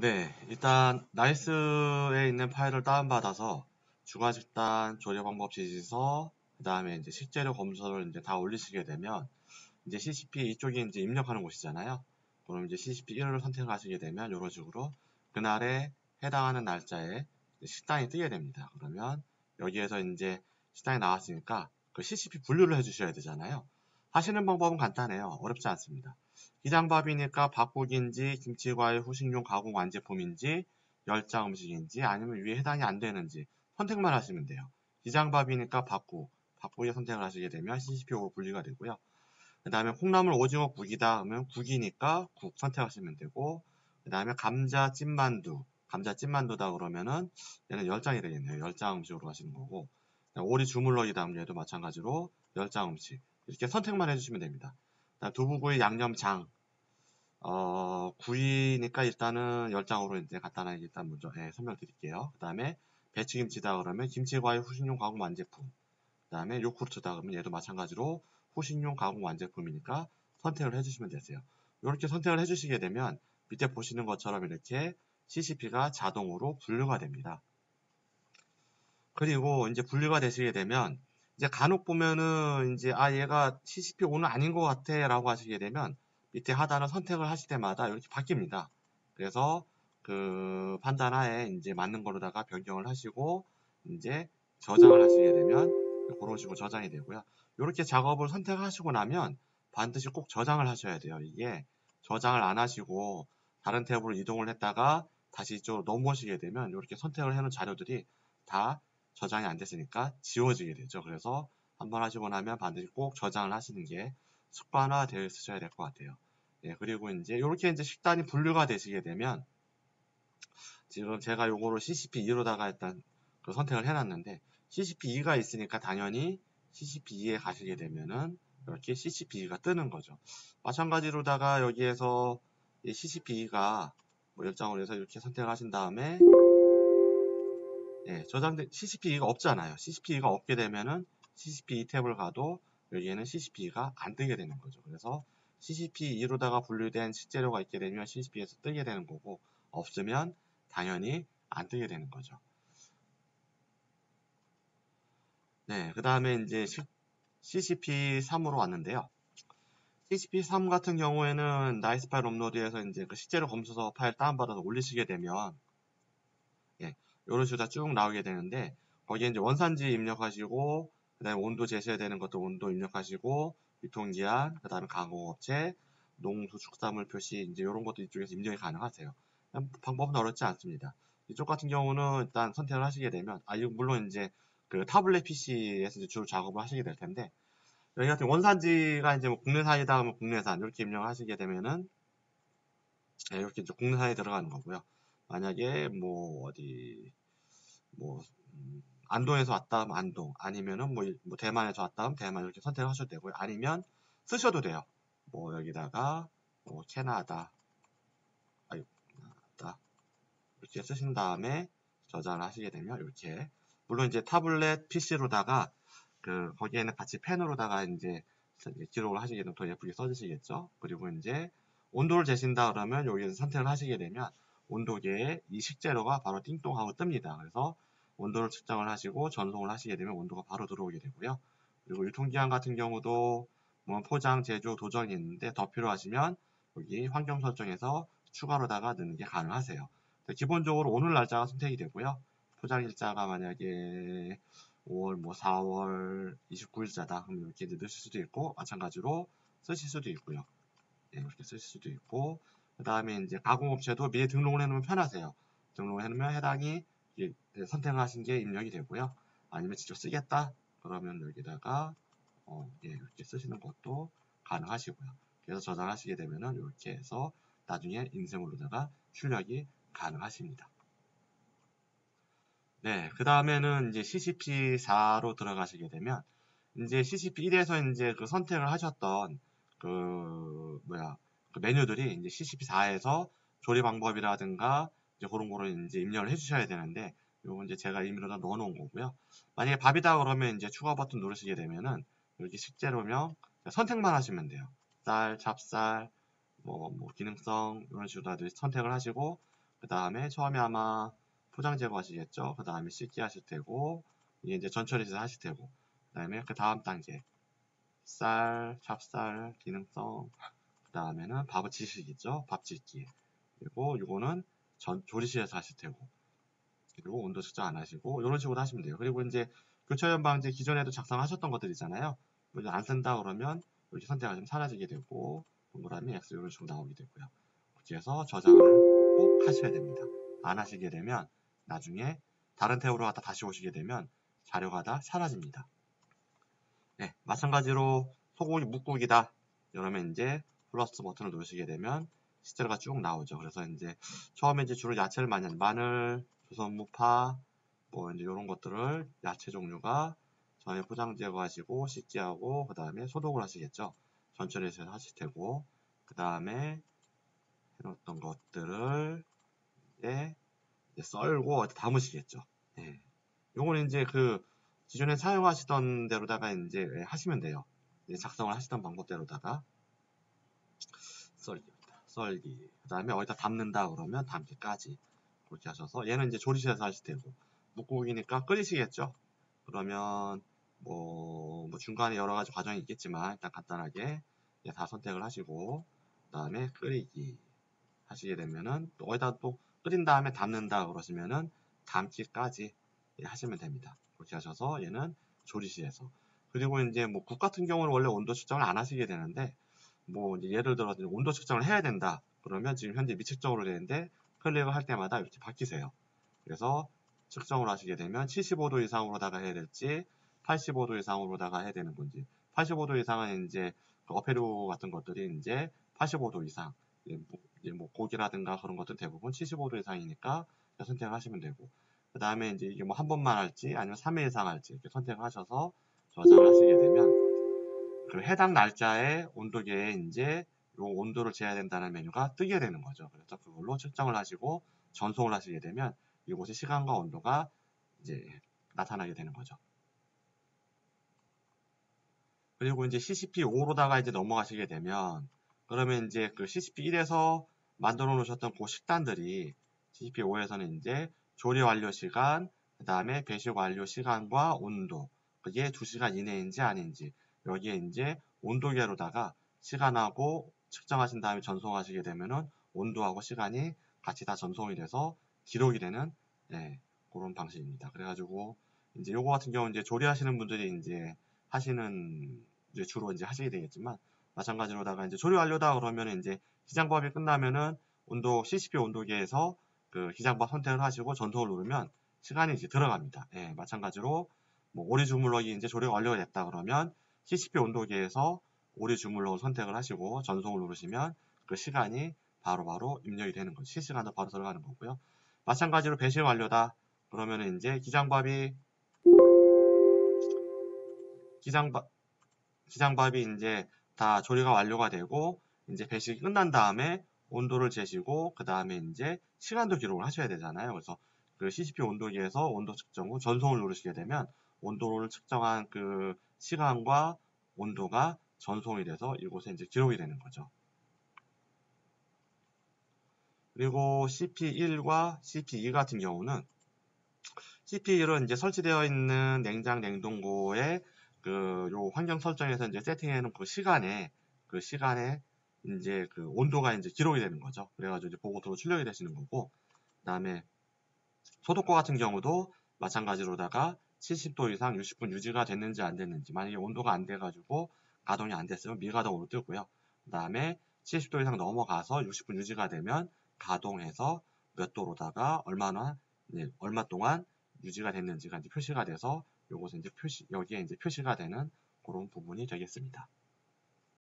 네, 일단 나이스에 있는 파일을 다운받아서 주간 식단 조리 방법 지시서, 그 다음에 이제 식재료 검수를 이제 다 올리시게 되면 이제 CCP 이쪽에 이제 입력하는 곳이잖아요. 그럼 이제 CCP 1을 선택하시게 되면 이런 식으로 그날에 해당하는 날짜에 식단이 뜨게 됩니다. 그러면 여기에서 이제 식단이 나왔으니까 그 CCP 분류를 해주셔야 되잖아요. 하시는 방법은 간단해요. 어렵지 않습니다. 기장밥이니까 밥국인지 김치과일 후식용 가공 완제품인지 열장 음식인지 아니면 위에 해당이 안 되는지 선택만 하시면 돼요. 기장밥이니까 밥국에 선택을 하시게 되면 CCP로 분류가 되고요. 그 다음에 콩나물 오징어 국이다 하면 국이니까 국 선택하시면 되고, 그 다음에 감자 찐만두다 그러면은 얘는 열장이 되겠네요. 열장 음식으로 하시는 거고, 오리 주물럭이다 하면 얘도 마찬가지로 열장 음식 이렇게 선택만 해주시면 됩니다. 두부구이 양념장 구이니까 일단은 열장으로 이제 간단하게 일단 먼저 설명드릴게요. 그 다음에 배추김치다 그러면 김치과일 후식용 가공 완제품. 그 다음에 요구르트다 그러면 얘도 마찬가지로 후식용 가공 완제품이니까 선택을 해주시면 되세요. 이렇게 선택을 해주시게 되면 밑에 보시는 것처럼 이렇게 CCP가 자동으로 분류가 됩니다. 그리고 이제 분류가 되시게 되면 이제 간혹 보면은 이제 얘가 CCP 오늘 아닌 것 같아 라고 하시게 되면 밑에 하단을 선택을 하실 때마다 이렇게 바뀝니다. 그래서 그 판단하에 이제 맞는 거로다가 변경을 하시고 이제 저장을 하시게 되면 그런 식으로 저장이 되고요. 이렇게 작업을 선택하시고 나면 반드시 꼭 저장을 하셔야 돼요. 이게 저장을 안 하시고 다른 탭으로 이동을 했다가 다시 이쪽으로 넘어오시게 되면 이렇게 선택을 해놓은 자료들이 다 저장이 안 됐으니까 지워지게 되죠. 그래서 한번 하시고 나면 반드시 꼭 저장을 하시는 게 습관화 되어 있으셔야 될 것 같아요. 예, 그리고 이제 이렇게 이제 식단이 분류가 되시게 되면 지금 제가 요거를 CCP2로다가 일단 그 선택을 해놨는데 CCP2가 있으니까 당연히 CCP2에 가시게 되면은 이렇게 CCP2가 뜨는 거죠. 마찬가지로다가 여기에서 CCP2가 뭐 열장을 해서 이렇게 선택을 하신 다음에 저장된 CCP가 없잖아요. CCP가 없게 되면은 CCP 탭을 가도 여기에는 CCP가 안 뜨게 되는 거죠. 그래서 CCP2로다가 분류된 식재료가 있게 되면 CCP에서 뜨게 되는 거고 없으면 당연히 안 뜨게 되는 거죠. 네, 그 다음에 이제 CCP3으로 왔는데요. CCP3 같은 경우에는 나이스 파일 업로드해서 이제 그 식재료 검수서 파일 다운받아서 올리시게 되면 이런 식으로 다 쭉 나오게 되는데 거기에 이제 원산지 입력하시고 그다음에 온도 제시해야 되는 것도 온도 입력하시고 유통기한 그다음에 가공업체 농수축산물 표시 이제 이런 것도 이쪽에서 입력이 가능하세요. 방법은 어렵지 않습니다. 이쪽 같은 경우는 일단 선택을 하시게 되면 이거 물론 이제 그 타블렛 PC에서 주로 작업을 하시게 될 텐데 여기 같은 원산지가 이제 뭐 국내산이다 하면 국내산 이렇게 입력을 하시게 되면은 이렇게 이제 국내산에 들어가는 거고요. 만약에 뭐 어디 뭐 안동에서 왔다 하면 안동 아니면은 뭐 대만에서 왔다 하면 대만 이렇게 선택을 하셔도 되고요. 아니면 쓰셔도 돼요. 뭐 여기다가 뭐 캐나다 이렇게 쓰신 다음에 저장을 하시게 되면 이렇게 물론 이제 타블렛 PC로다가 그 거기에는 같이 펜으로다가 이제 기록을 하시게 되면 더 예쁘게 써주시겠죠. 그리고 이제 온도를 재신다 그러면 여기에서 선택을 하시게 되면 온도계에 이 식재료가 바로 띵동하고 뜹니다. 그래서 온도를 측정을 하시고 전송을 하시게 되면 온도가 바로 들어오게 되고요. 그리고 유통기한 같은 경우도 뭐 포장, 제조, 도정이 있는데 더 필요하시면 여기 환경 설정에서 추가로다가 넣는 게 가능하세요. 기본적으로 오늘 날짜가 선택이 되고요. 포장 일자가 만약에 5월 뭐 4월 29일자다. 그럼 이렇게 넣으실 수도 있고 마찬가지로 쓰실 수도 있고요. 이렇게 쓰실 수도 있고 그 다음에 이제 가공업체도 미리 등록을 해놓으면 편하세요. 등록을 해놓으면 해당이 선택을 하신 게 입력이 되고요. 아니면 직접 쓰겠다 그러면 여기다가 이렇게 쓰시는 것도 가능하시고요. 그래서 저장하시게 되면은 이렇게 해서 나중에 인쇄물로다가 출력이 가능하십니다. 네, 그 다음에는 이제 CCP4로 들어가시게 되면 이제 CCP1에서 이제 그 선택을 하셨던 그 메뉴들이 이제 CCP4에서 조리 방법이라든가 이제 그런 거를 이제 입력을 해주셔야 되는데 요거 이제 제가 임의로 다 넣어놓은 거고요. 만약에 밥이다 그러면 이제 추가 버튼 누르시게 되면은 여기 식재료명 선택만 하시면 돼요. 쌀, 찹쌀, 뭐 기능성 이런 식으로 다들 선택을 하시고 그 다음에 처음에 아마 포장 제거하시겠죠. 그 다음에 씻기 하실 테고, 이게 이제 전처리에서 하실 테고, 그 다음에 그 다음 단계 쌀, 찹쌀, 기능성, 그 다음에는 밥을 지시겠죠. 밥 짓기. 그리고 이거는 조리실에서 하실 테고, 그리고 온도 측정 안 하시고 이런 식으로 하시면 돼요. 그리고 이제 교차오염 방지 기존에도 작성하셨던 것들 있잖아요. 이제 안 쓴다 그러면 이렇게 선택하시면 사라지게 되고 동그라미 X 이런 식으로 나오게 되고요. 그렇게 해서 저장을 꼭 하셔야 됩니다. 안 하시게 되면 나중에 다른 탭으로 갖다 다시 오시게 되면 자료가 다 사라집니다. 네, 마찬가지로 소고기 묵국이다. 이러면 이제 플러스 버튼을 누르시게 되면 시제가 쭉 나오죠. 그래서 이제 처음에 이제 주로 야채를 많이 하는 마늘, 조선 무파, 뭐 이제 이런 것들을 야채 종류가 전에 포장 제거하시고 씻기하고 그 다음에 소독을 하시겠죠. 전처리해서 하실 테고 그 다음에 해놓았던 것들을 이제 썰고 담으시겠죠. 네. 요거는 이제 그 기존에 사용하시던 대로다가 이제 하시면 돼요. 이제 작성을 하시던 방법대로다가 썰기. 그 다음에 어디다 담는다 그러면 담기까지 그렇게 하셔서 얘는 이제 조리실에서 하실 테고 묵국이니까 끓이시겠죠. 그러면 뭐 중간에 여러 가지 과정이 있겠지만 일단 간단하게 다 선택을 하시고 그 다음에 끓이기 하시게 되면은 또 어디다 또 끓인 다음에 담는다 그러시면은 담기까지 하시면 됩니다. 그렇게 하셔서 얘는 조리실에서 그리고 이제 뭐 국 같은 경우는 원래 온도 측정을 안 하시게 되는데 뭐 이제 예를 들어 온도 측정을 해야 된다 그러면 지금 현재 미측정으로 되는데 클릭을 할 때마다 이렇게 바뀌세요. 그래서 측정을 하시게 되면 75도 이상으로다가 해야 될지 85도 이상으로다가 해야 되는 건지 85도 이상은 이제 그 어패류 같은 것들이 이제 85도 이상 이제 뭐 고기라든가 그런 것들 대부분 75도 이상이니까 선택을 하시면 되고 그 다음에 이제 이게 뭐 한 번만 할지 아니면 3일 이상 할지 이렇게 선택을 하셔서 저장을 하시게 되면 그 해당 날짜의 온도계에 이제 요 온도를 재야 된다는 메뉴가 뜨게 되는 거죠. 그래서 그걸로 측정을 하시고 전송을 하시게 되면 이곳의 시간과 온도가 이제 나타나게 되는 거죠. 그리고 이제 CCP5로다가 이제 넘어가시게 되면 그러면 이제 그 CCP1에서 만들어 놓으셨던 그 식단들이 CCP5에서는 이제 조리 완료 시간, 그 다음에 배식 완료 시간과 온도, 그게 2시간 이내인지 아닌지 여기에 이제 온도계로다가 시간하고 측정하신 다음에 전송하시게 되면은 온도하고 시간이 같이 다 전송이 돼서 기록이 되는 그런 방식입니다. 그래가지고 이제 요거 같은 경우 이제 조리하시는 분들이 이제 하시는 이제 주로 이제 하시게 되겠지만 마찬가지로다가 이제 조리 완료다 그러면 이제 기장밥이 끝나면은 온도 CCP 온도계에서 그 기장밥 선택을 하시고 전송을 누르면 시간이 이제 들어갑니다. 예, 마찬가지로 뭐 오리 주물럭이 이제 조리가 완료가 됐다 그러면 CCP 온도계에서 오리 주물럭을 선택을 하시고 전송을 누르시면 그 시간이 바로바로 입력이 되는 거죠. 실시간으로 바로 들어가는 거고요. 마찬가지로 배식 완료다 그러면은 이제 기장밥이 이제 다 조리가 완료가 되고 이제 배식이 끝난 다음에 온도를 재시고 그 다음에 이제 시간도 기록을 하셔야 되잖아요. 그래서 그 CCP 온도계에서 온도 측정 후 전송을 누르시게 되면 온도를 측정한 그 시간과 온도가 전송이 돼서 이곳에 이제 기록이 되는 거죠. 그리고 CP1과 CP2 같은 경우는 CP1은 이제 설치되어 있는 냉장 냉동고에 그 요 환경 설정에서 이제 세팅해 놓은 그 시간에 이제 그 온도가 이제 기록이 되는 거죠. 그래가지고 이제 보고서로 출력이 되시는 거고, 그다음에 소독고 같은 경우도 마찬가지로다가 70도 이상 60분 유지가 됐는지 안 됐는지, 만약에 온도가 안 돼가지고 가동이 안 됐으면 미가동으로 뜨고요. 그다음에 70도 이상 넘어가서 60분 유지가 되면 가동해서 몇 도로다가 얼마 동안 유지가 됐는지가 이제 표시가 돼서 요것은 이제 여기에 이제 표시가 되는 그런 부분이 되겠습니다.